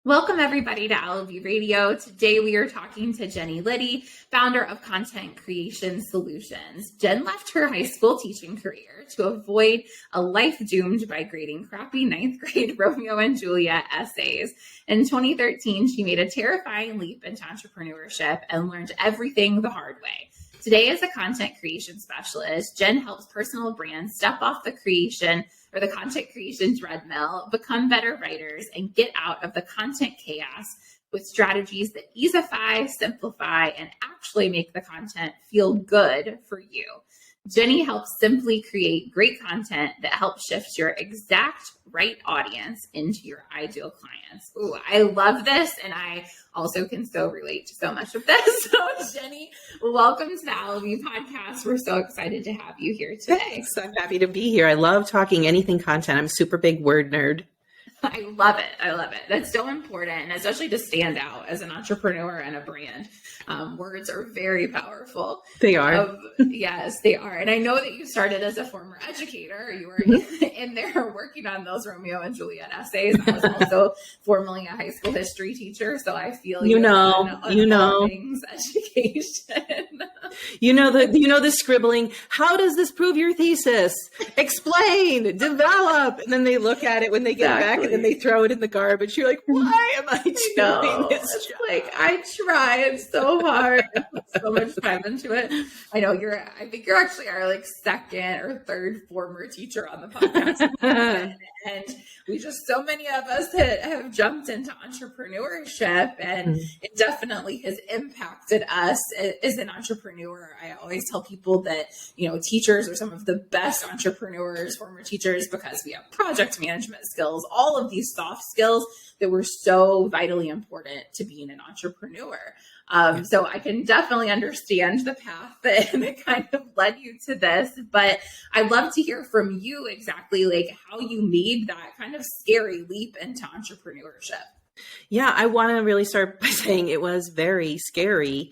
Welcome everybody to LV Radio. Today we are talking to Jen Liddy, founder of Content Creation Solutions. Jen left her high school teaching career to avoid a life doomed by grading crappy ninth grade Romeo and Juliet essays. In 2013, she made a terrifying leap into entrepreneurship and learned everything the hard way. Today, as a content creation specialist, Jen helps personal brands step off the content creation treadmill, become better writers, and get out of the content chaos with strategies that easify, simplify, and actually make the content feel good for you. Jenny helps simply create great content that helps shift your exact right audience into your ideal clients. Ooh, I love this, and I also can so relate to so much of this. So, Jenny, welcome to the LV podcast. We're so excited to have you here today. Thanks. I'm happy to be here. I love talking anything content. I'm a super big word nerd. I love it. I love it. That's so important, especially to stand out as an entrepreneur and a brand. Words are very powerful. They are. Yes, they are. And I know that you started as a former educator. You were in there working on those Romeo and Juliet essays. I was also formerly a high school history teacher. So I feel you know things education. You know the scribbling. How does this prove your thesis? Explain, develop. And then they look at it when they get back and then they throw it in the garbage. You're like, why am I doing this job? Like, I tried so hard. I put so much time into it. I know I think you're actually our second or third former teacher on the podcast. And so many of us have jumped into entrepreneurship, and it definitely has impacted us as an entrepreneur. I always tell people that, teachers are some of the best entrepreneurs, former teachers, because we have project management skills, all of these soft skills that were so vitally important to being an entrepreneur. So I can definitely understand the path that kind of led you to this, but I'd love to hear from you exactly how you made that kind of scary leap into entrepreneurship. Yeah, I want to really start by saying it was very scary.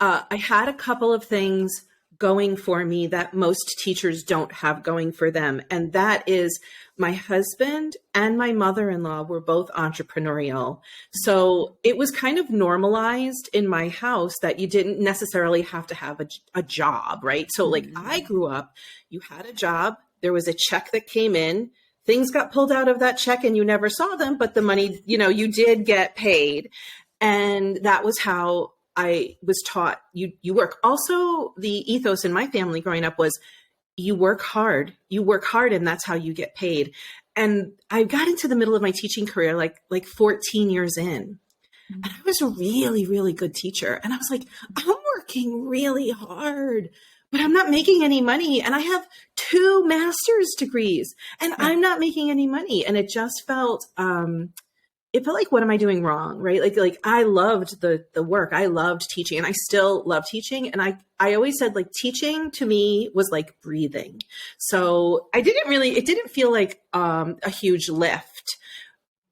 I had a couple of things going for me that most teachers don't have going for them. And that is my husband and my mother-in-law were both entrepreneurial. So it was kind of normalized in my house that you didn't necessarily have to have a job, right? So I grew up, you had a job, there was a check that came in, things got pulled out of that check and you never saw them, but the money, you did get paid. And that was how I was taught you work. Also, the ethos in my family growing up was you work hard, and that's how you get paid. And I got into the middle of my teaching career, like 14 years in, and I was a really, really good teacher. And I was like, I'm working really hard, but I'm not making any money. And I have 2 master's degrees and I'm not making any money. And it just felt, it felt like, what am I doing wrong? Right? Like I loved the work. I loved teaching and I still love teaching. And I always said teaching to me was like breathing. So it didn't feel like a huge lift,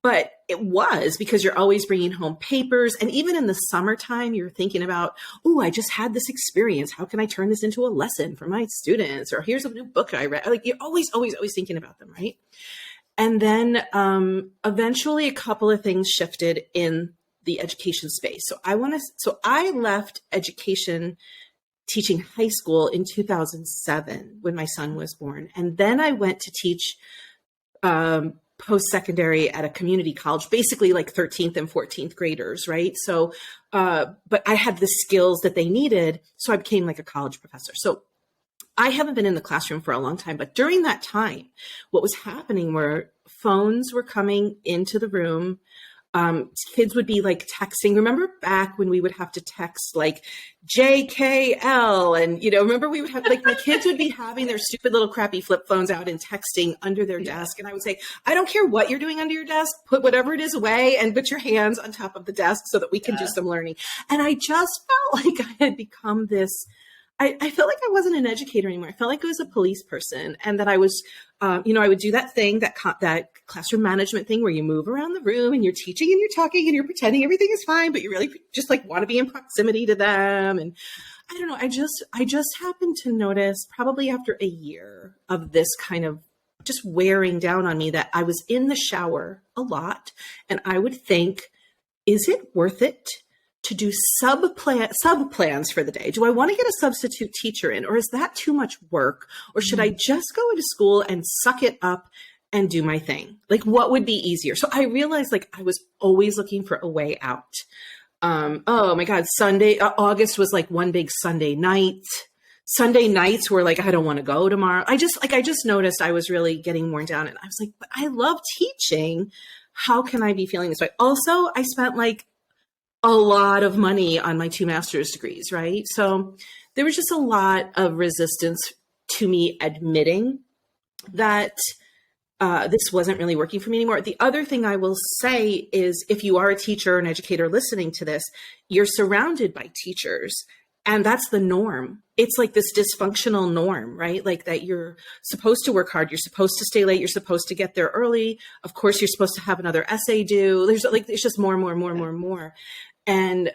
but it was, because you're always bringing home papers. And even in the summertime, you're thinking about, oh, I just had this experience. How can I turn this into a lesson for my students? Or here's a new book I read. You're always thinking about them. Right. And then eventually a couple of things shifted in the education space. So I left education teaching high school in 2007 when my son was born. And then I went to teach post-secondary at a community college, basically like 13th and 14th graders, right? So, but I had the skills that they needed. So I became like a college professor. So I haven't been in the classroom for a long time, but during that time, what was happening were phones were coming into the room. Kids would be texting. Remember back when we would have to text JKL, and remember we would have my kids would be having their stupid little crappy flip phones out and texting under their desk. And I would say, I don't care what you're doing under your desk, put whatever it is away and put your hands on top of the desk so that we can do some learning. And I just felt like I had become this. I felt like I wasn't an educator anymore. I felt like I was a police person, and that I was, I would do that thing, that classroom management thing where you move around the room and you're teaching and you're talking and you're pretending everything is fine, but you really just want to be in proximity to them. And I don't know. I just happened to notice probably after a year of this kind of just wearing down on me that I was in the shower a lot, and I would think, is it worth it to do sub plans for the day? Do I want to get a substitute teacher in, or is that too much work? Or should I just go into school and suck it up and do my thing? Like, what would be easier? So I realized like I was always looking for a way out. Oh my God, August was like one big Sunday night. Sunday nights were like, I don't want to go tomorrow. I just noticed I was really getting worn down, and I was like, but I love teaching. How can I be feeling this way? Also, I spent like a lot of money on my 2 master's degrees, right? So there was just a lot of resistance to me admitting that this wasn't really working for me anymore. The other thing I will say is, if you are a teacher or an educator listening to this, you're surrounded by teachers, and that's the norm. It's like this dysfunctional norm, right? Like that you're supposed to work hard. You're supposed to stay late. You're supposed to get there early. Of course, you're supposed to have another essay due. It's just more and more and more and more and more. And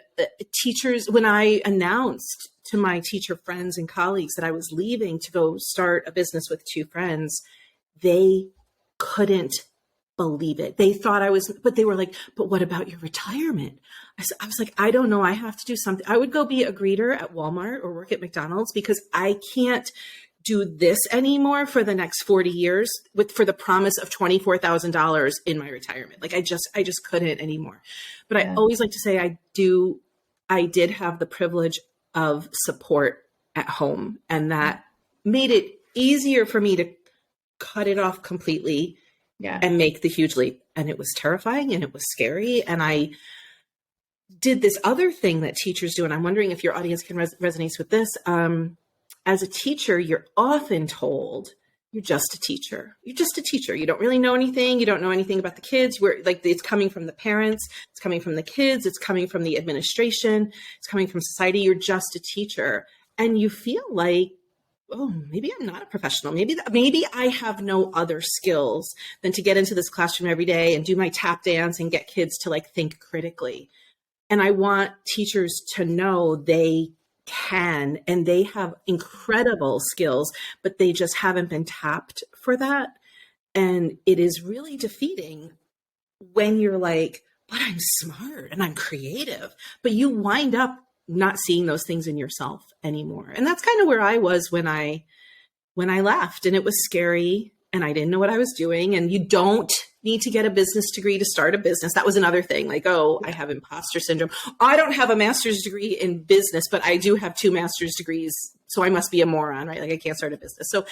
teachers, when I announced to my teacher friends and colleagues that I was leaving to go start a business with 2 friends, they couldn't believe it. They thought but they were like, but what about your retirement? I was like, I don't know. I have to do something. I would go be a greeter at Walmart or work at McDonald's, because I can't do this anymore for the next 40 years for the promise of $24,000 in my retirement. Like I just couldn't anymore. But I always like to say I did have the privilege of support at home, and that made it easier for me to cut it off completely and make the huge leap. And it was terrifying and it was scary. And I did this other thing that teachers do. And I'm wondering if your audience can resonate with this. As a teacher, you're often told you're just a teacher. You're just a teacher. You don't really know anything. You don't know anything about the kids. It's coming from the parents. It's coming from the kids. It's coming from the administration. It's coming from society. You're just a teacher. And you feel like, oh, maybe I'm not a professional. Maybe I have no other skills than to get into this classroom every day and do my tap dance and get kids to like think critically. And I want teachers to know they can, and they have incredible skills, but they just haven't been tapped for that. And it is really defeating when you're like, but I'm smart and I'm creative, but you wind up not seeing those things in yourself anymore. And that's kind of where I was when I left, and it was scary and I didn't know what I was doing. And you don't need to get a business degree to start a business. That was another thing. Like, oh, I have imposter syndrome. I don't have a master's degree in business, but I do have 2 master's degrees. So I must be a moron, right? Like I can't start a business. So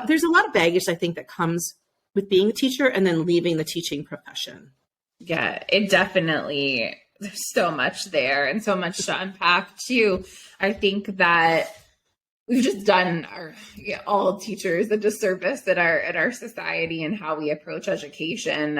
there's a lot of baggage, I think, that comes with being a teacher and then leaving the teaching profession. Yeah, it definitely, there's so much there and so much to unpack too. I think that we've just done all teachers a disservice in our society and how we approach education.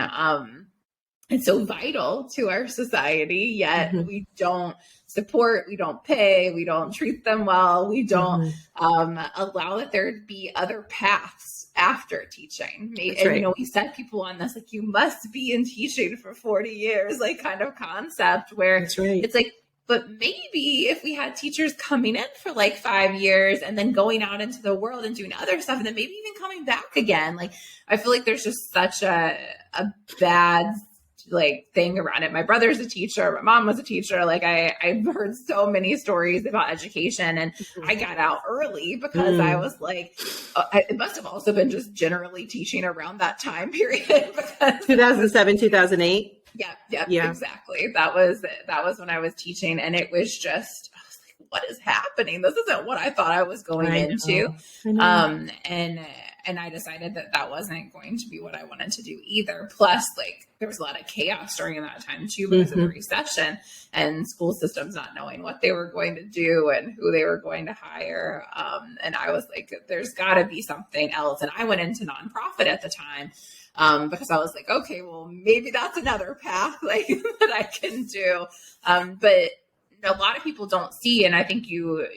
It's so vital to our society, yet we don't support, we don't pay, we don't treat them well, we don't allow that there to be other paths after teaching. And right. We set people on this like, you must be in teaching for 40 years, like kind of concept where it's like, but maybe if we had teachers coming in for like 5 years and then going out into the world and doing other stuff, and then maybe even coming back again, like I feel like there's just such a bad like thing around it. My brother's a teacher. My mom was a teacher. Like I've heard so many stories about education, and I got out early because I was like, it must have also been just generally teaching around that time period. 2007, 2008. Yeah, exactly. That was when I was teaching, and it was just, I was like, what is happening? This isn't what I thought I was going into. And I decided that wasn't going to be what I wanted to do either. Plus, like, there was a lot of chaos during that time too, because of the recession and school systems not knowing what they were going to do and who they were going to hire. And I was like, there's got to be something else. And I went into nonprofit at the time. Because I was like, okay, well, maybe that's another path like that I can do. But a lot of people don't see, and I think you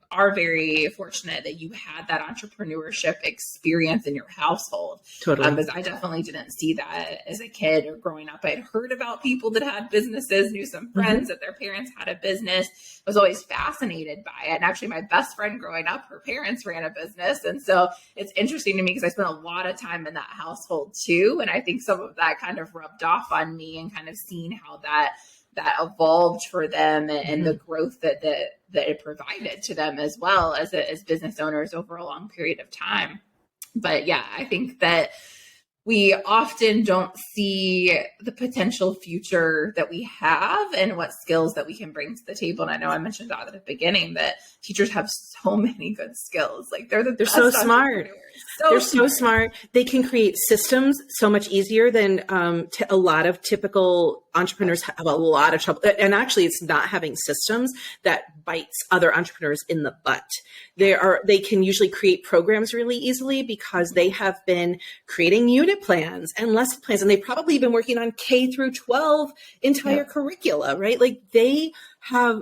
are very fortunate that you had that entrepreneurship experience in your household. Totally. Because I definitely didn't see that as a kid or growing up. I'd heard about people that had businesses, knew some friends that their parents had a business, was always fascinated by it. And actually my best friend growing up, her parents ran a business. And so it's interesting to me because I spent a lot of time in that household too. And I think some of that kind of rubbed off on me, and kind of seeing how that that evolved for them and the growth that it provided to them as well as business owners over a long period of time. But yeah, I think that we often don't see the potential future that we have and what skills that we can bring to the table. And I know I mentioned that at the beginning that teachers have so many good skills. Like they're so smart. They're so smart. They can create systems so much easier than a lot of typical entrepreneurs have a lot of trouble. And actually, it's not having systems that bites other entrepreneurs in the butt. They can usually create programs really easily because they have been creating unit plans and lesson plans, and they've probably been working on K through 12 entire curricula, right? Like they have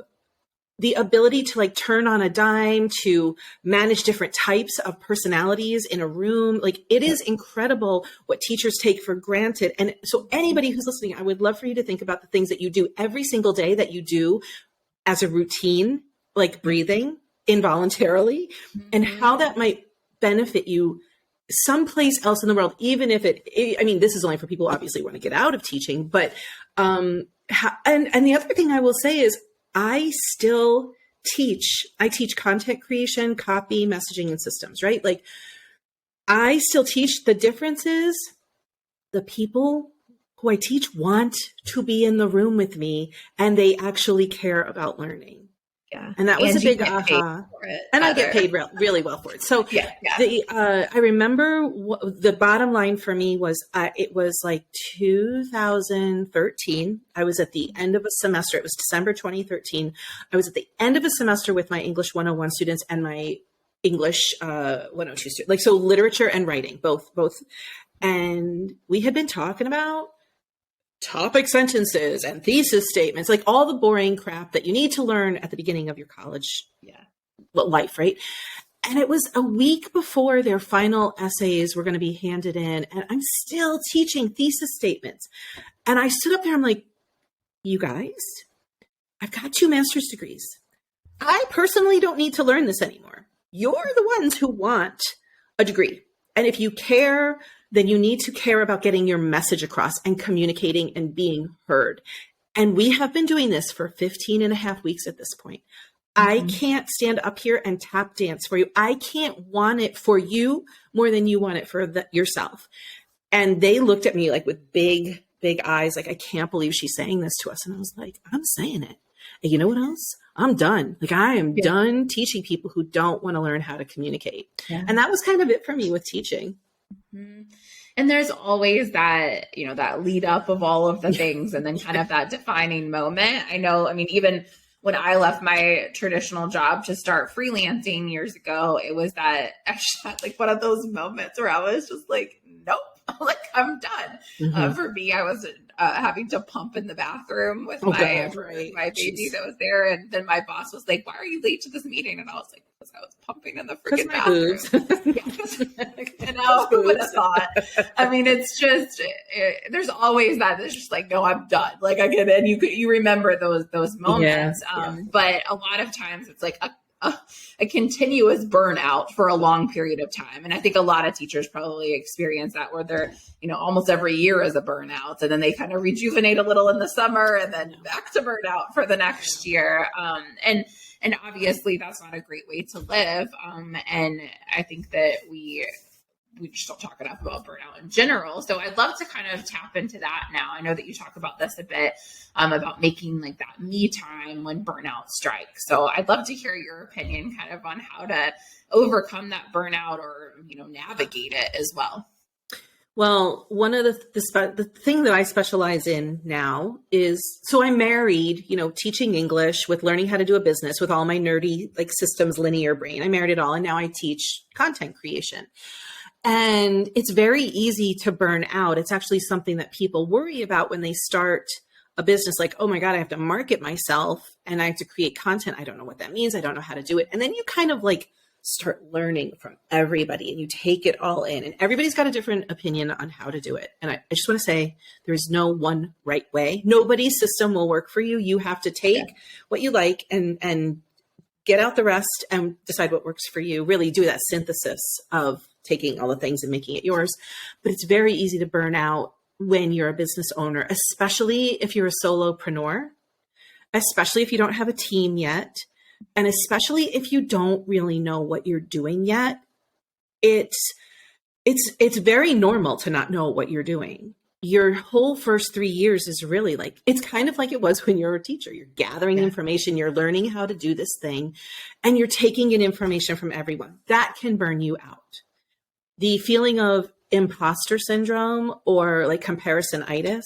the ability to like turn on a dime, to manage different types of personalities in a room. Like it is incredible what teachers take for granted. And so anybody who's listening, I would love for you to think about the things that you do every single day that you do as a routine, like breathing involuntarily, and how that might benefit you someplace else in the world, even if this is only for people who obviously want to get out of teaching, but, and the other thing I will say is, I still teach. I teach content creation, copy, messaging, and systems, right? Like I still teach. The difference is the people who I teach want to be in the room with me and they actually care about learning. Yeah. And that was a big aha. And I get paid really well for it. So I remember the bottom line for me was it was like 2013. I was at the end of a semester. It was December 2013. I was at the end of a semester with my English 101 students and my English 102 students. Like, so literature and writing, both. And we had been talking about topic sentences and thesis statements, like all the boring crap that you need to learn at the beginning of your college life, right? And it was a week before their final essays were going to be handed in, and I'm still teaching thesis statements. And I stood up there, I'm like, you guys, I've got 2 master's degrees. I personally don't need to learn this anymore. You're the ones who want a degree. And if you care, then you need to care about getting your message across and communicating and being heard. And we have been doing this for 15 and a half weeks at this point. I can't stand up here and tap dance for you. I can't want it for you more than you want it for yourself. And they looked at me like with big, big eyes, like, I can't believe she's saying this to us. And I was like, I'm saying it. And you know what else? I'm done. Like I am done teaching people who don't want to learn how to communicate. Yeah. And that was kind of it for me with teaching. And there's always that, that lead up of all of the things and then kind of that defining moment. Even when I left my traditional job to start freelancing years ago, it was that like one of those moments where I was just like, nope, like I'm done. For me, I was having to pump in the bathroom with my baby that was there. And then my boss was like, why are you late to this meeting? And I was like, because I was pumping in the freaking bathroom. Who would have thought? It's just, there's always that. It's just like, no, I'm done. Like I get it. And you remember those moments. But a lot of times it's like a continuous burnout for a long period of time. And I think a lot of teachers probably experience that where they're, almost every year is a burnout. And then they kind of rejuvenate a little in the summer and then back to burnout for the next year. And obviously that's not a great way to live. And I think that we just don't talk enough about burnout in general. So I'd love to kind of tap into that now. I know that you talk about this a bit, about making like that me time when burnout strikes. So I'd love to hear your opinion kind of on how to overcome that burnout or, navigate it as well. Well, one of the thing that I specialize in now is, so I'm married, teaching English with learning how to do a business with all my nerdy, like systems, linear brain. I married it all. And now I teach content creation. And it's very easy to burn out. It's actually something that people worry about when they start a business, like, oh my God, I have to market myself and I have to create content. I don't know what that means. I don't know how to do it. And then you kind of like start learning from everybody and you take it all in, and everybody's got a different opinion on how to do it. And I just want to say there is no one right way. Nobody's system will work for you. You have to take what you like and get out the rest and decide what works for you. Really do that synthesis of taking all the things and making it yours. But it's very easy to burn out when you're a business owner, especially if you're a solopreneur. especially if you don't have a team yet. And especially if you don't really know what you're doing yet, it's very normal to not know what you're doing. Your whole first 3 years is really like, it's kind of like it was when you're a teacher. You're gathering information, you're learning how to do this thing, and you're taking in information from everyone. That can burn you out. The feeling of imposter syndrome or like comparisonitis,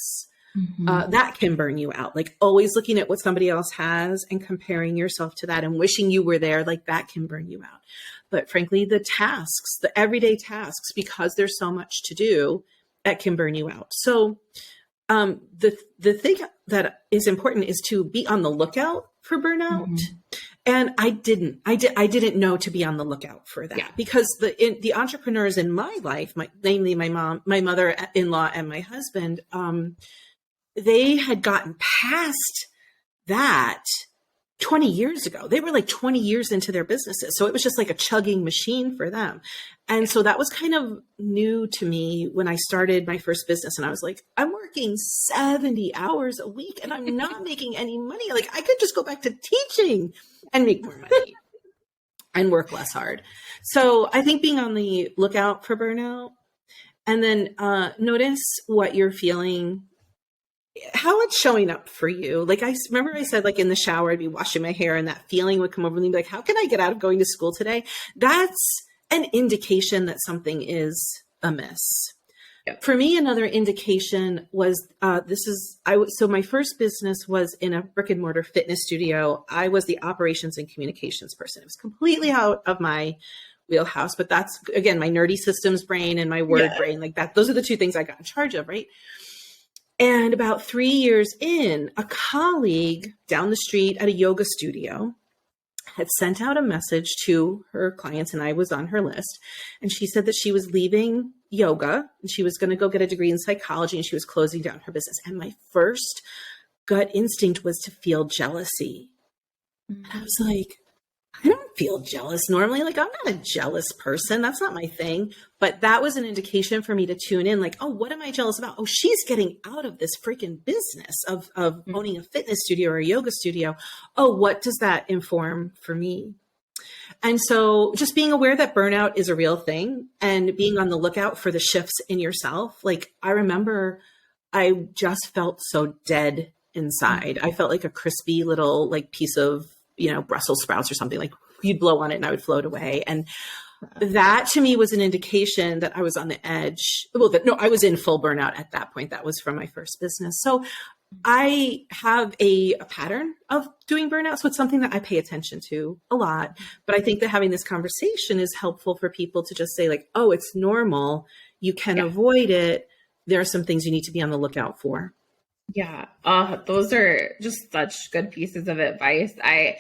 that can burn you out. Like always looking at what somebody else has and comparing yourself to that and wishing you were there, like that can burn you out. But frankly, the tasks, the everyday tasks, because there's so much to do, that can burn you out. So the thing that is important is to be on the lookout for burnout. And I didn't know to be on the lookout for that because the entrepreneurs in my life, namely my mom, my mother-in-law, and my husband, they had gotten past that 20 years ago. They were like 20 years into their businesses. So it was just like a chugging machine for them. And so that was kind of new to me when I started my first business. And I was like, I'm working 70 hours a week and I'm not making any money. Like I could just go back to teaching and make more money and work less hard. So I think being on the lookout for burnout, and then notice what you're feeling, how it's showing up for you. Like I remember I said, like in the shower, I'd be washing my hair and that feeling would come over me, like, how can I get out of going to school today? That's an indication that something is amiss. Yep. For me, another indication was, so my first business was in a brick and mortar fitness studio. I was the operations and communications person. It was completely out of my wheelhouse, but that's, again, my nerdy systems brain and my word brain, like that. Those are the two things I got in charge of, right? And about 3 years in, a colleague down the street at a yoga studio had sent out a message to her clients, and I was on her list. And she said that she was leaving yoga and she was going to go get a degree in psychology and she was closing down her business. And my first gut instinct was to feel jealousy. And I was like, I don't feel jealous normally. Like, I'm not a jealous person. That's not my thing. But that was an indication for me to tune in. Like, oh, what am I jealous about? Oh, she's getting out of this freaking business of owning a fitness studio or a yoga studio. Oh, what does that inform for me? And so just being aware that burnout is a real thing and being on the lookout for the shifts in yourself. Like, I remember I just felt so dead inside. I felt like a crispy little like piece of, Brussels sprouts or something. Like you'd blow on it and I would float away. And that to me was an indication that I was on the edge. I was in full burnout at that point. That was from my first business. So I have a pattern of doing burnout. So it's something that I pay attention to a lot. But I think that having this conversation is helpful for people to just say like, oh, it's normal. You can avoid it. There are some things you need to be on the lookout for. Yeah. Those are just such good pieces of advice. I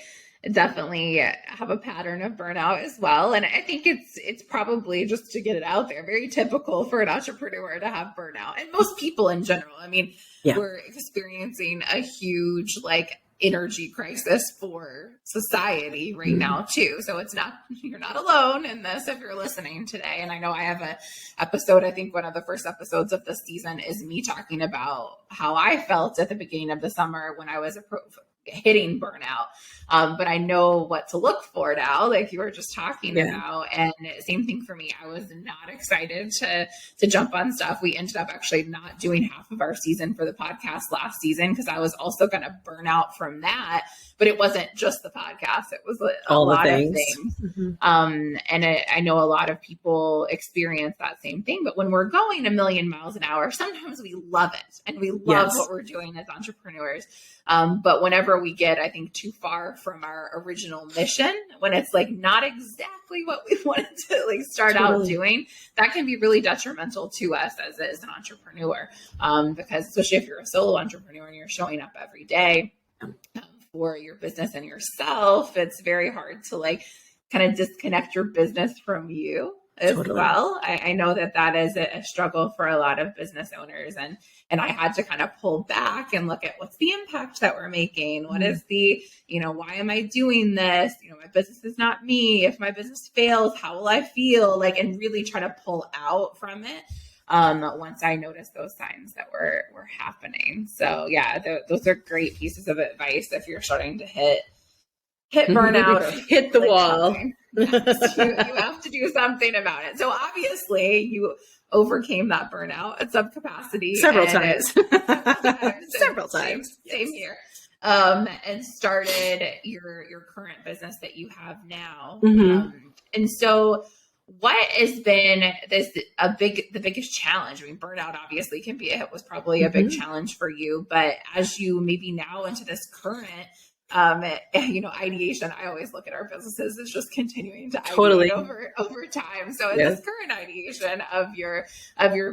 definitely have a pattern of burnout as well. And I think it's probably, just to get it out there, very typical for an entrepreneur to have burnout, and most people in general. I mean, we're experiencing a huge energy crisis for society right now too. So you're not alone in this if you're listening today. And I know I have an episode, I think one of the first episodes of this season is me talking about how I felt at the beginning of the summer when I was hitting burnout. But I know what to look for now, like you were just talking about. And same thing for me. I was not excited to jump on stuff. We ended up actually not doing half of our season for the podcast last season because I was also going to burn out from that. But it wasn't just the podcast. It was a lot of things. Mm-hmm. And I know a lot of people experience that same thing. But when we're going a million miles an hour, sometimes we love it and we love what we're doing as entrepreneurs. But whenever we get, I think, too far from our original mission, when it's not exactly what we wanted to start out doing, that can be really detrimental to us as an entrepreneur. Because especially if you're a solo entrepreneur and you're showing up every day for your business and yourself, it's very hard to kind of disconnect your business from you as well. I know that is a struggle for a lot of business owners, and I had to kind of pull back and look at what's the impact that we're making. What is the, why am I doing this? My business is not me. If my business fails, how will I feel? And really try to pull out from it. once I noticed those signs that were happening. So yeah, those are great pieces of advice if you're starting to hit burnout or hit the wall. Yes, you have to do something about it. So obviously you overcame that burnout at some capacity several times. Several times. Same here. And started your current business that you have now. And so what has been the biggest challenge? I mean, burnout obviously was probably a big challenge for you, but as you maybe now into this current ideation, I always look at our businesses as just continuing to ideate over time. So in this current ideation of your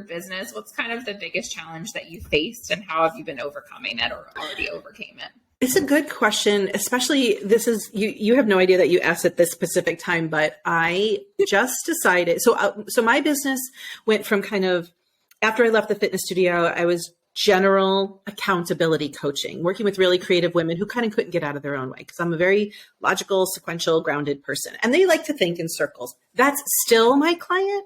business, what's kind of the biggest challenge that you faced and how have you been overcoming it or already overcame it? It's a good question, especially you have no idea that you asked at this specific time, but I just decided. So my business went from kind of, after I left the fitness studio, I was general accountability coaching, working with really creative women who kind of couldn't get out of their own way because I'm a very logical, sequential, grounded person. And they like to think in circles. That's still my client,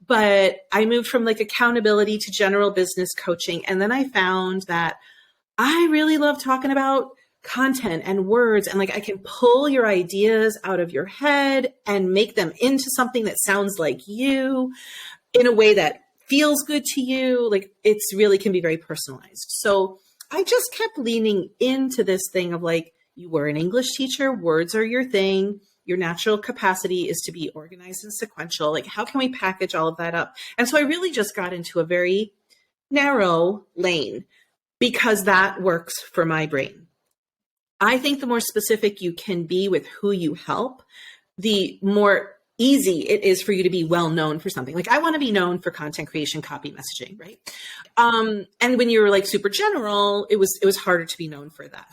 but I moved from like accountability to general business coaching. And then I found that I really love talking about content and words, and like I can pull your ideas out of your head and make them into something that sounds like you in a way that feels good to you. Like it's really can be very personalized. So I just kept leaning into this thing of like, you were an English teacher, words are your thing. Your natural capacity is to be organized and sequential. Like, how can we package all of that up? And so I really just got into a very narrow lane because that works for my brain. I think the more specific you can be with who you help, the more easy it is for you to be well known for something. Like I want to be known for content creation, copy messaging, right? And when you're like super general, it was harder to be known for that.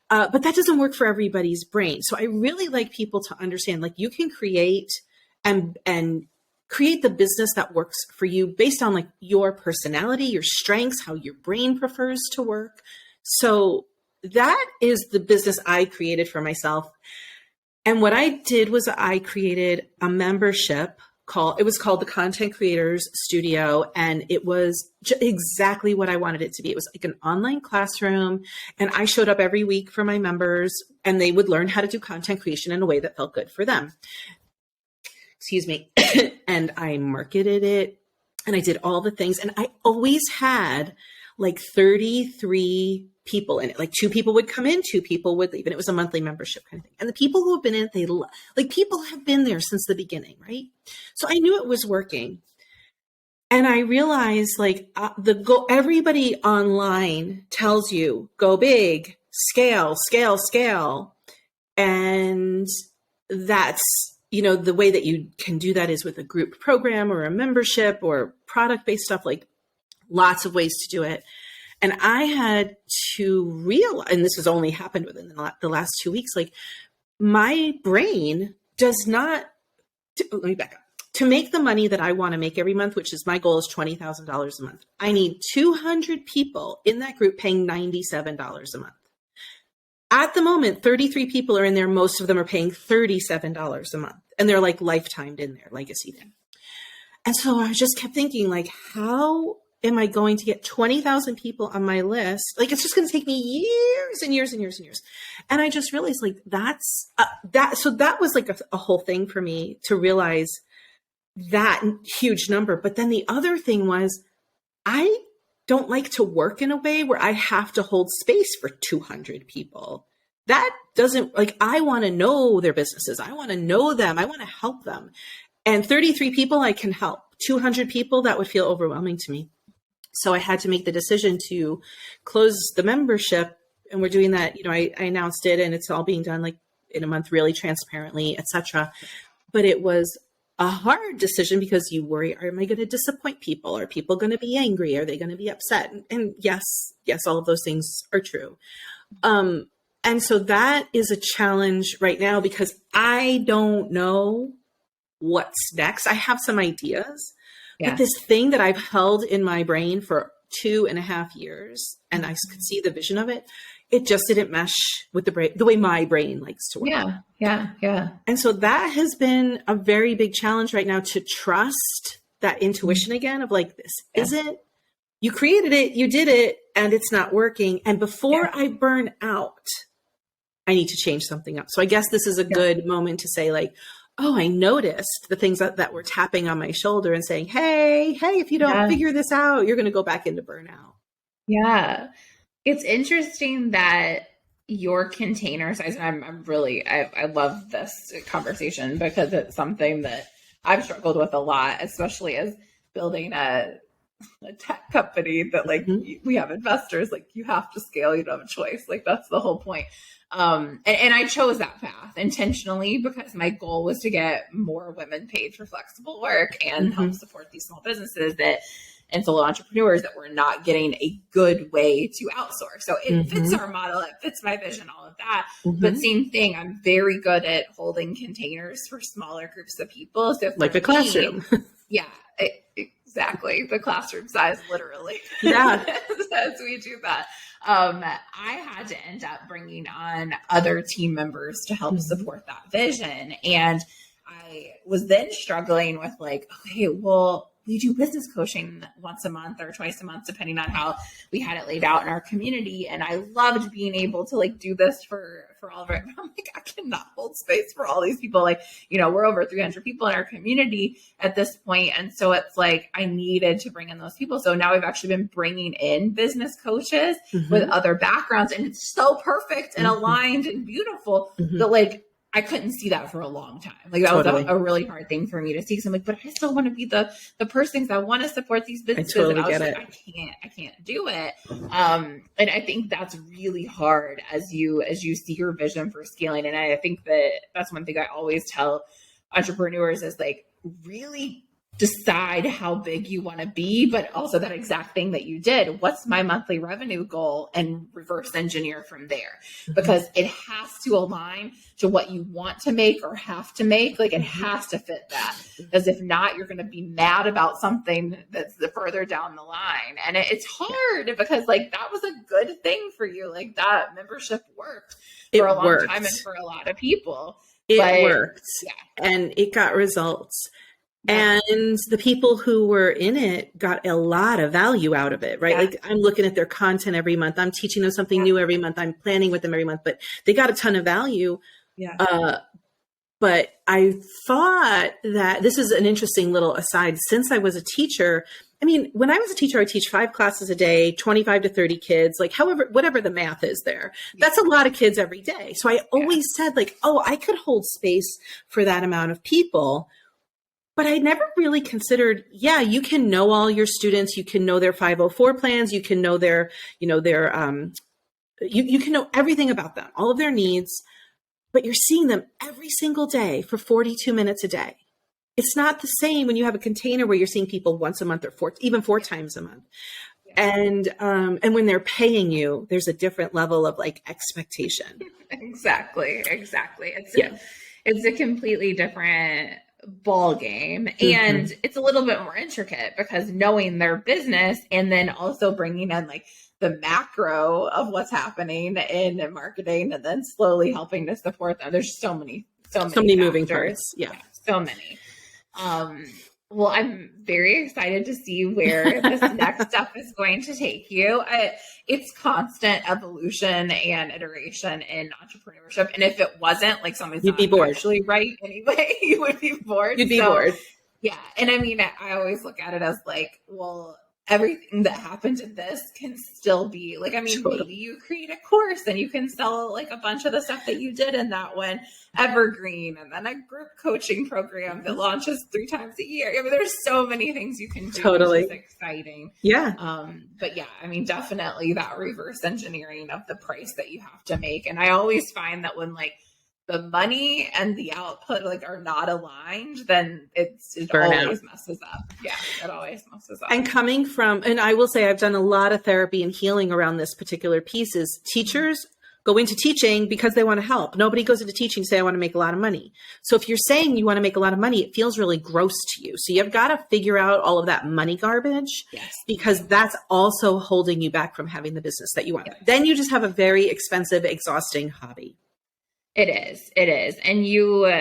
But that doesn't work for everybody's brain. So I really like people to understand, like you can create and create the business that works for you based on like your personality, your strengths, how your brain prefers to work. So that is the business I created for myself. And what I did was I created a membership called the Content Creators Studio. And it was exactly what I wanted it to be. It was like an online classroom. And I showed up every week for my members and they would learn how to do content creation in a way that felt good for them. Excuse me. And I marketed it and I did all the things. And I always had like 33 people in it. Like 2 people would come in, 2 people would leave. And it was a monthly membership kind of thing. And the people who have been in it, people have been there since the beginning, right? So I knew it was working. And I realized everybody online tells you, go big, scale, scale, scale. And that's, the way that you can do that is with a group program or a membership or product-based stuff, like lots of ways to do it. And I had to realize, and this has only happened within the last 2 weeks, like my brain does not, let me back up. To make the money that I want to make every month, which is my goal is $20,000 a month, I need 200 people in that group paying $97 a month. At the moment, 33 people are in there. Most of them are paying $37 a month. And they're like lifetimed in there, legacy in. And so I just kept thinking, like, how am I going to get 20,000 people on my list? Like, it's just going to take me years and years and years and years. And I just realized like so that was like a whole thing for me to realize that huge number. But then the other thing was I don't like to work in a way where I have to hold space for 200 people. That doesn't I want to know their businesses. I want to know them. I want to help them. And 33 people I can help. 200 people, that would feel overwhelming to me. So I had to make the decision to close the membership, and we're doing that. I announced it, and it's all being done like in a month, really transparently, etc. But it was a hard decision because you worry: am I going to disappoint people? Are people going to be angry? Are they going to be upset? And yes, all of those things are true. And so that is a challenge right now because I don't know what's next. I have some ideas. Yeah. But this thing that I've held in my brain for 2.5 years, and I could see the vision of it, it just didn't mesh with the way my brain likes to work. Yeah. And so that has been a very big challenge right now, to trust that intuition again of like, this isn't, you created it, you did it, and it's not working. And before I burn out, I need to change something up. So I guess this is a good moment to say like, oh, I noticed the things that were tapping on my shoulder and saying, hey, if you don't figure this out, you're going to go back into burnout. Yeah. It's interesting that your container size, and I love this conversation because it's something that I've struggled with a lot, especially as building a tech company that like we have investors, like you have to scale, you don't have a choice. Like that's the whole point. And I chose that path intentionally because my goal was to get more women paid for flexible work and help support these small businesses and solo entrepreneurs that were not getting a good way to outsource. So it fits our model, it fits my vision, all of that. But same thing, I'm very good at holding containers for smaller groups of people. So like a classroom. Exactly. The classroom size, literally. Yeah. As we do that. I had to end up bringing on other team members to help support that vision. And I was then struggling with like, okay, well, we do business coaching once a month or twice a month, depending on how we had it laid out in our community. And I loved being able to like do this for all of it. I'm like, I cannot hold space for all these people. Like, we're over 300 people in our community at this point. And so it's like, I needed to bring in those people. So now we've actually been bringing in business coaches with other backgrounds, and it's so perfect and aligned and beautiful that like, I couldn't see that for a long time. Like that was a really hard thing for me to see. So I'm like, but I still want to be the person because I want to support these businesses. I totally and I was get like, I can't do it. And I think that's really hard as you see your vision for scaling. And I think that's one thing I always tell entrepreneurs is like, really decide how big you want to be, but also that exact thing that you did. What's my monthly revenue goal? And reverse engineer from there, because it has to align to what you want to make or have to make. Like it has to fit that, because if not, you're going to be mad about something that's further down the line. And it's hard because like that was a good thing for you. Like that membership worked for a long time and for a lot of people. It worked and it got results. And the people who were in it got a lot of value out of it, right? Like I'm looking at their content every month. I'm teaching them something new every month. I'm planning with them every month, but they got a ton of value. But I thought that this is an interesting little aside. Since I was a teacher, I mean, when I was a teacher, I teach 5 classes a day, 25 to 30 kids, like whatever the math is there. That's a lot of kids every day. So I always said like, oh, I could hold space for that amount of people. But I never really considered, you can know all your students, you can know their 504 plans, you can know their, you can know everything about them, all of their needs, but you're seeing them every single day for 42 minutes a day. It's not the same when you have a container where you're seeing people once a month or even 4 times a month. And when they're paying you, there's a different level of like expectation. Exactly. It's a completely different ball game, and it's a little bit more intricate because knowing their business and then also bringing in like the macro of what's happening in marketing and then slowly helping to support them. There's so many moving parts. So many. Well, I'm very excited to see where this next step is going to take you. It's constant evolution and iteration in entrepreneurship. And if it wasn't like something's you'd be bored. Actually right anyway, you would be bored. You'd be bored. Yeah. And I mean, I always look at it as like, well, everything that happened in this can still be like, I mean, maybe you create a course and you can sell like a bunch of the stuff that you did in that one evergreen, and then a group coaching program that launches 3 times a year. I mean, there's so many things you can do. Totally. Which is exciting. Yeah. But yeah, I mean, definitely that reverse engineering of the price that you have to make. And I always find that when like the money and the output like are not aligned, then it always messes up. Yeah, it always messes up. And coming from, and I will say I've done a lot of therapy and healing around this particular piece, is teachers go into teaching because they want to help. Nobody goes into teaching to say, I want to make a lot of money. So if you're saying you want to make a lot of money, it feels really gross to you. So you've got to figure out all of that money garbage, because that's also holding you back from having the business that you want. Yes. Then you just have a very expensive, exhausting hobby. It is. And you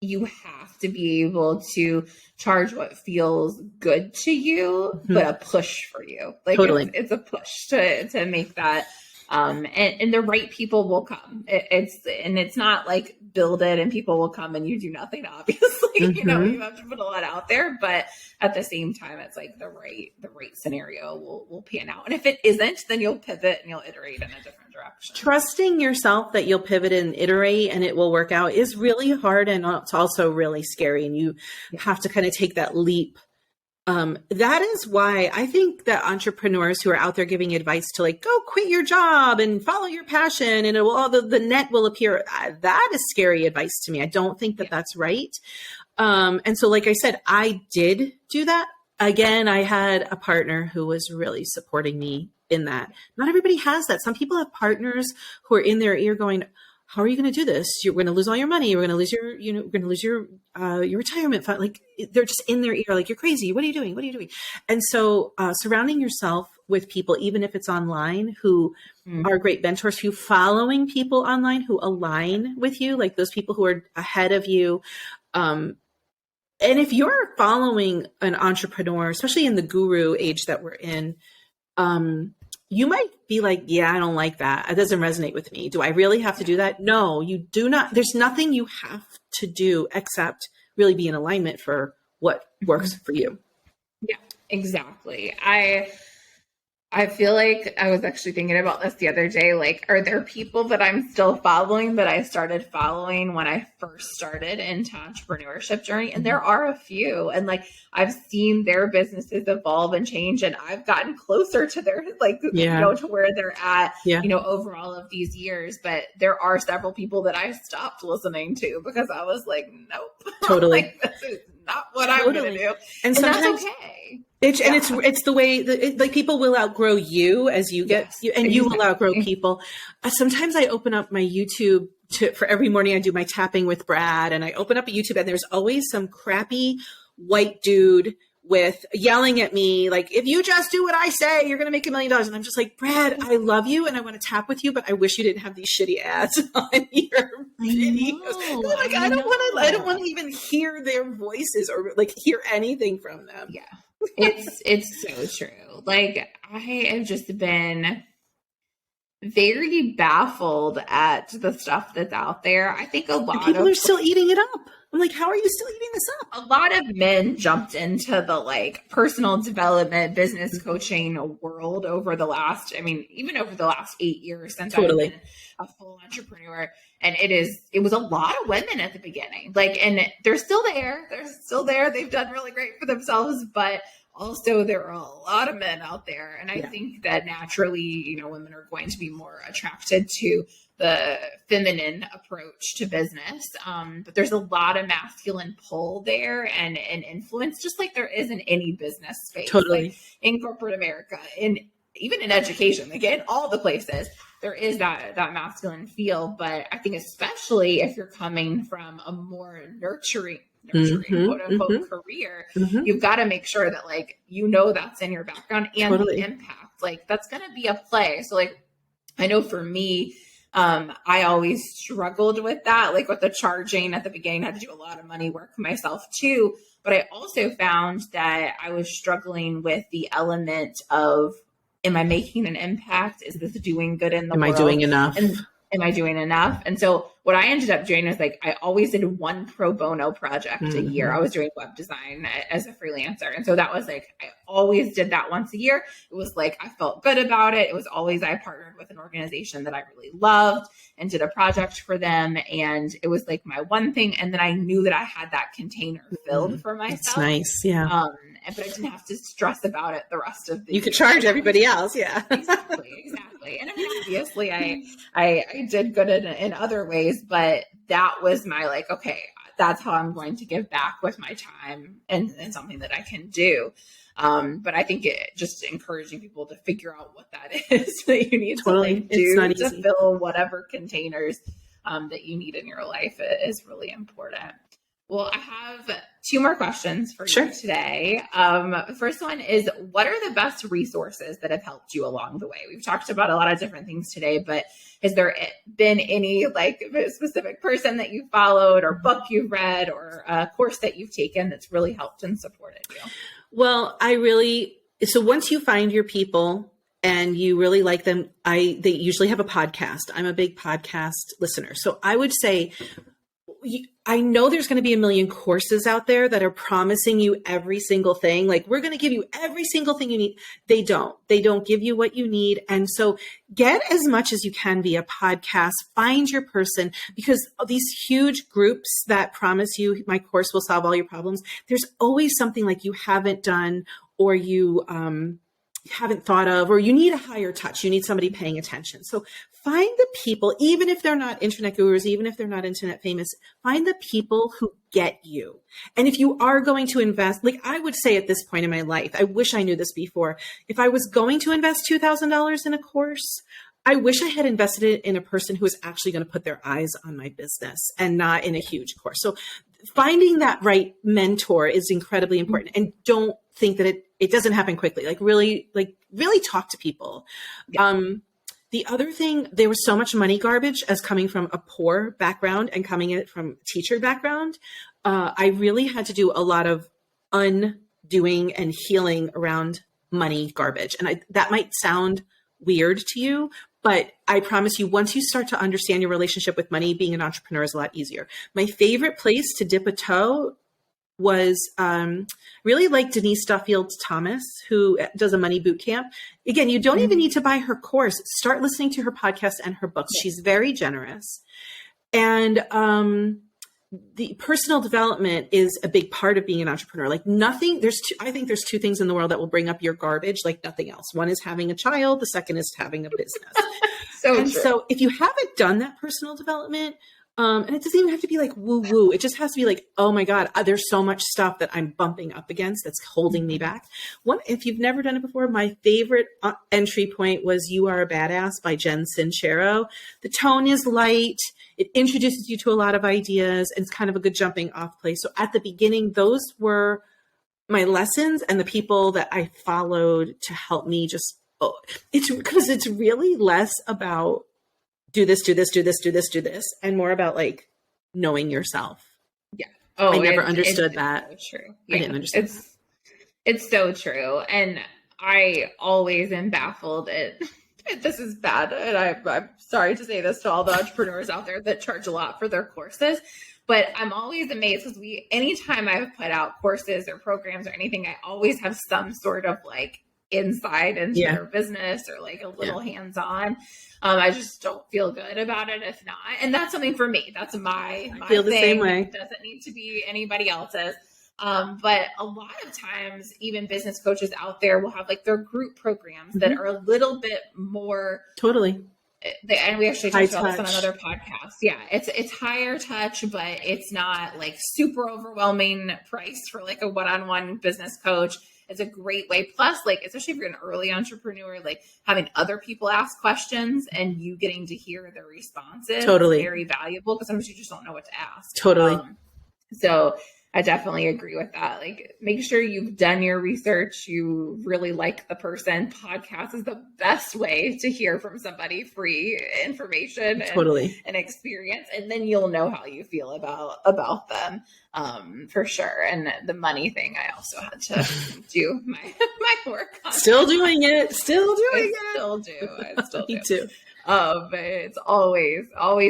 you have to be able to charge what feels good to you, but a push for you. Like Totally. it's a push to make that. And the right people will come. It's not like build it and people will come and you do nothing, obviously. You know, you have to put a lot out there, but at the same time, it's like the right scenario will pan out. And if it isn't, then you'll pivot and you'll iterate in a different direction. Trusting yourself that you'll pivot and iterate and it will work out is really hard. And it's also really scary. And you have to kind of take that leap. That is why I think that entrepreneurs who are out there giving advice to like, go quit your job and follow your passion and it will, the net will appear. That is scary advice to me. I don't think that that's right. And so, like I said, I did do that. Again, I had a partner who was really supporting me in that. Not everybody has that. Some people have partners who are in their ear going, how are you going to do this? You're going to lose all your money. You're going to lose your, you're going to lose your retirement fund. Like they're just in their ear, like, you're crazy. What are you doing? What are you doing? And so surrounding yourself with people, even if it's online, who are great mentors, who following people online who align with you, like those people who are ahead of you. And if you're following an entrepreneur, especially in the guru age that we're in, you might be like, yeah, I don't like that. It doesn't resonate with me. Do I really have to do that? No, you do not. There's nothing you have to do except really be in alignment for what works for you. Yeah, exactly. I feel like I was actually thinking about this the other day. Like, are there people that I'm still following that I started following when I first started into entrepreneurship journey? And there are a few. And like, I've seen their businesses evolve and change, and I've gotten closer to their, like, you know, to where they're at, you know, over all of these years. But there are several people that I stopped listening to because I was like, nope. Totally. Like, this is not what I'm going to do. And that's okay. And it's the way that like people will outgrow you as you get, you will outgrow people. Sometimes I open up my YouTube for every morning I do my tapping with Brad, and I open up a YouTube and there's always some crappy white dude with yelling at me. Like, if you just do what I say, you're going to make $1 million. And I'm just like, Brad, I love you and I want to tap with you, but I wish you didn't have these shitty ads on your videos. Like, I don't want to even hear their voices or like hear anything from them. Yeah. It's so true. Like, I have just been very baffled at the stuff that's out there. I think a lot of people are still eating it up. I'm like, how are you still eating this up? A lot of men jumped into the like personal development, business coaching world over the last, even over the last 8 years since I've been a full entrepreneur. And it was a lot of women at the beginning, like, and they're still there. They've done really great for themselves, but also there are a lot of men out there. And I think that naturally, you know, women are going to be more attracted to the feminine approach to business. But there's a lot of masculine pull there and influence, just like there is in any business space. Totally. Like in corporate America, even in education, like in all the places, there is that masculine feel. But I think especially if you're coming from a more nurturing quote unquote career, you've got to make sure that like, you know, that's in your background and the impact, like that's going to be a play. So like, I know for me, I always struggled with that, like with the charging at the beginning. I had to do a lot of money work myself too. But I also found that I was struggling with the element of, am I making an impact? Is this doing good in the world? Am I doing enough? And am I doing enough? And so what I ended up doing was like, I always did one pro bono project a year. I was doing web design as a freelancer. And so that was like, I always did that once a year. It was like, I felt good about it. It was always, I partnered with an organization that I really loved and did a project for them. And it was like my one thing. And then I knew that I had that container filled for myself. It's nice. Yeah. But I didn't have to stress about it the rest of the year. You could charge everybody else. Yeah. Exactly. And I mean, obviously I did good in other ways, but that was my like, okay, that's how I'm going to give back with my time and something that I can do. But I think just encouraging people to figure out what that is that you need to like do to fill whatever containers that you need in your life is really important. Well, I have two more questions for Sure. you today. The first one is, what are the best resources that have helped you along the way? We've talked about a lot of different things today, but has there been any like specific person that you followed or book you've read or a course that you've taken that's really helped and supported you? Well, so once you find your people and you really like them, they usually have a podcast. I'm a big podcast listener. So I would say, I know there's going to be a million courses out there that are promising you every single thing. Like, we're going to give you every single thing you need. They don't give you what you need. And so get as much as you can via podcast, find your person, because these huge groups that promise you my course will solve all your problems, there's always something like you haven't done or you haven't thought of, or you need a higher touch. You need somebody paying attention. So find the people, even if they're not internet gurus, even if they're not internet famous, find the people who get you. And if you are going to invest, like I would say at this point in my life, I wish I knew this before. If I was going to invest $2,000 in a course, I wish I had invested it in a person who was actually going to put their eyes on my business and not in a huge course. So finding that right mentor is incredibly important. And don't think that it doesn't happen quickly. Really talk to people. Yeah. The other thing, there was so much money garbage as coming from a poor background and coming in from a teacher background. I really had to do a lot of undoing and healing around money garbage. And that might sound weird to you, but I promise you, once you start to understand your relationship with money, being an entrepreneur is a lot easier. My favorite place to dip a toe was really like Denise Duffield-thomas, who does a money boot camp. Again, you don't even need to buy her course. Start listening to her podcast and her books. She's very generous. And the personal development is a big part of being an entrepreneur. Like nothing, I think there's two things in the world that will bring up your garbage like nothing else. One is having a child. The second is having a business. So if you haven't done that personal development, and it doesn't even have to be like woo woo. It just has to be like, oh my God, there's so much stuff that I'm bumping up against that's holding me back. If you've never done it before, my favorite entry point was You Are a Badass by Jen Sincero. The tone is light. It introduces you to a lot of ideas, and it's kind of a good jumping off place. So at the beginning, those were my lessons and the people that I followed to help me it's because it's really less about do this, and more about like knowing yourself. Yeah. I never understood that. It's so true. Yeah. I didn't understand that. It's so true. And I always am baffled at, this is bad. And I'm sorry to say this to all the entrepreneurs out there that charge a lot for their courses, but I'm always amazed because anytime I've put out courses or programs or anything, I always have some sort of like insight into their business or like a little hands-on. I just don't feel good about it if not. And that's something for me. That's my feel the thing. Same way. It doesn't need to be anybody else's. But a lot of times, even business coaches out there will have like their group programs that are a little bit more totally. And we actually talked about this on another podcast. Yeah, it's higher touch, but it's not like super overwhelming price for like a one-on-one business coach. It's a great way. Plus, like, especially if you're an early entrepreneur, like having other people ask questions and you getting to hear their responses is very valuable because sometimes you just don't know what to ask. Totally. So I definitely agree with that. Like, make sure you've done your research. You really like the person. Podcast is the best way to hear from somebody, free information and experience. And then you'll know how you feel about them for sure. And the money thing, I also had to do my work on. Still doing it. I still do. Me too. But it's always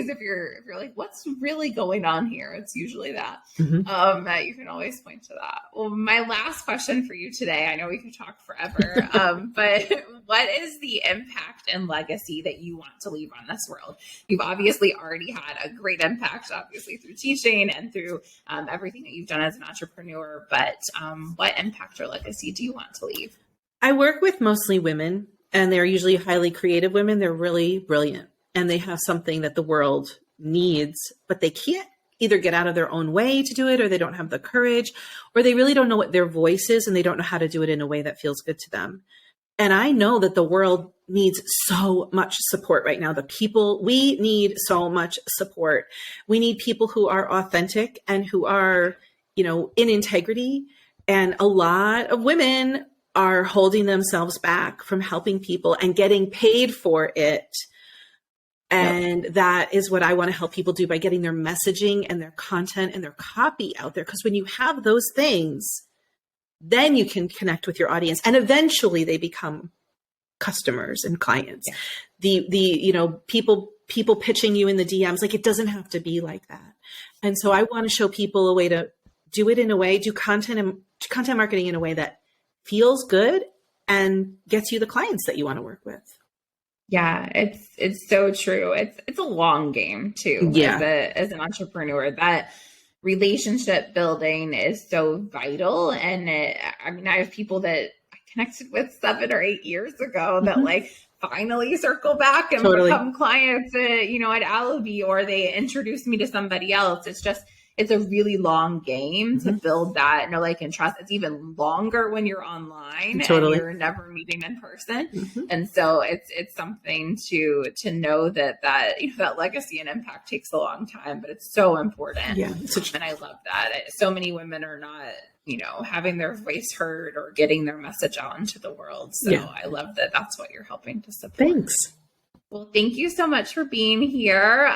if you're like, what's really going on here? It's usually that. That you can always point to that. Well, my last question for you today, I know we could talk forever, but what is the impact and legacy that you want to leave on this world? You've obviously already had a great impact, obviously through teaching and through everything that you've done as an entrepreneur, but what impact or legacy do you want to leave? I work with mostly women. And they're usually highly creative women. They're really brilliant. And they have something that the world needs, but they can't either get out of their own way to do it, or they don't have the courage, or they really don't know what their voice is and they don't know how to do it in a way that feels good to them. And I know that the world needs so much support right now. We need so much support. We need people who are authentic and who are, in integrity. And a lot of women are holding themselves back from helping people and getting paid for it. And that is what I want to help people do by getting their messaging and their content and their copy out there. Because when you have those things, then you can connect with your audience, and eventually they become customers and clients. The people pitching you in the DMs, like, it doesn't have to be like that. And so I want to show people a way to do it in a way, do content marketing in a way that feels good and gets you the clients that you want to work with. Yeah, it's so true. It's a long game too. Yeah. As an entrepreneur, that relationship building is so vital. And I have people that I connected with 7 or 8 years ago that like finally circle back and become clients, at Allaby, or they introduce me to somebody else. It's a really long game to build that know, like, and trust. It's even longer when you're online and you're never meeting in person. And so it's something to know that legacy and impact takes a long time, but it's so important. Yeah. And I love that. So many women are not, having their voice heard or getting their message out into the world. So I love that that's what you're helping to support. Thanks. Well, thank you so much for being here.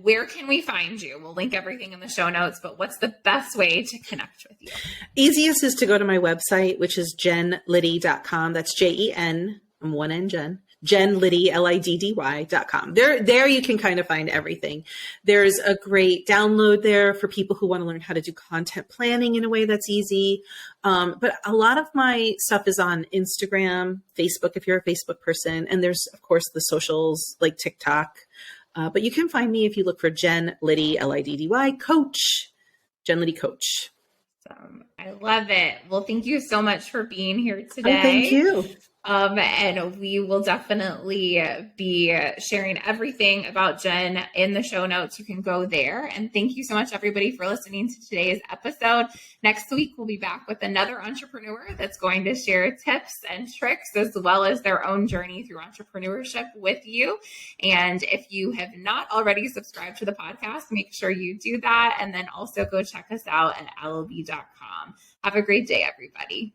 Where can we find you? We'll link everything in the show notes, but what's the best way to connect with you? Easiest is to go to my website, which is jenliddy.com. That's Jen, I'm one N, Jen Liddy, LIDDY.com. There you can kind of find everything. There's a great download there for people who want to learn how to do content planning in a way that's easy. But a lot of my stuff is on Instagram, Facebook, if you're a Facebook person. And there's, of course, the socials like TikTok. But you can find me if you look for Jen Liddy, LIDDY, coach, Jen Liddy Coach. I love it. Well, thank you so much for being here today. Oh, thank you. And we will definitely be sharing everything about Jen in the show notes. You can go there. And thank you so much, everybody, for listening to today's episode. Next week, we'll be back with another entrepreneur that's going to share tips and tricks as well as their own journey through entrepreneurship with you. And if you have not already subscribed to the podcast, make sure you do that. And then also go check us out at allaby.com. Have a great day, everybody.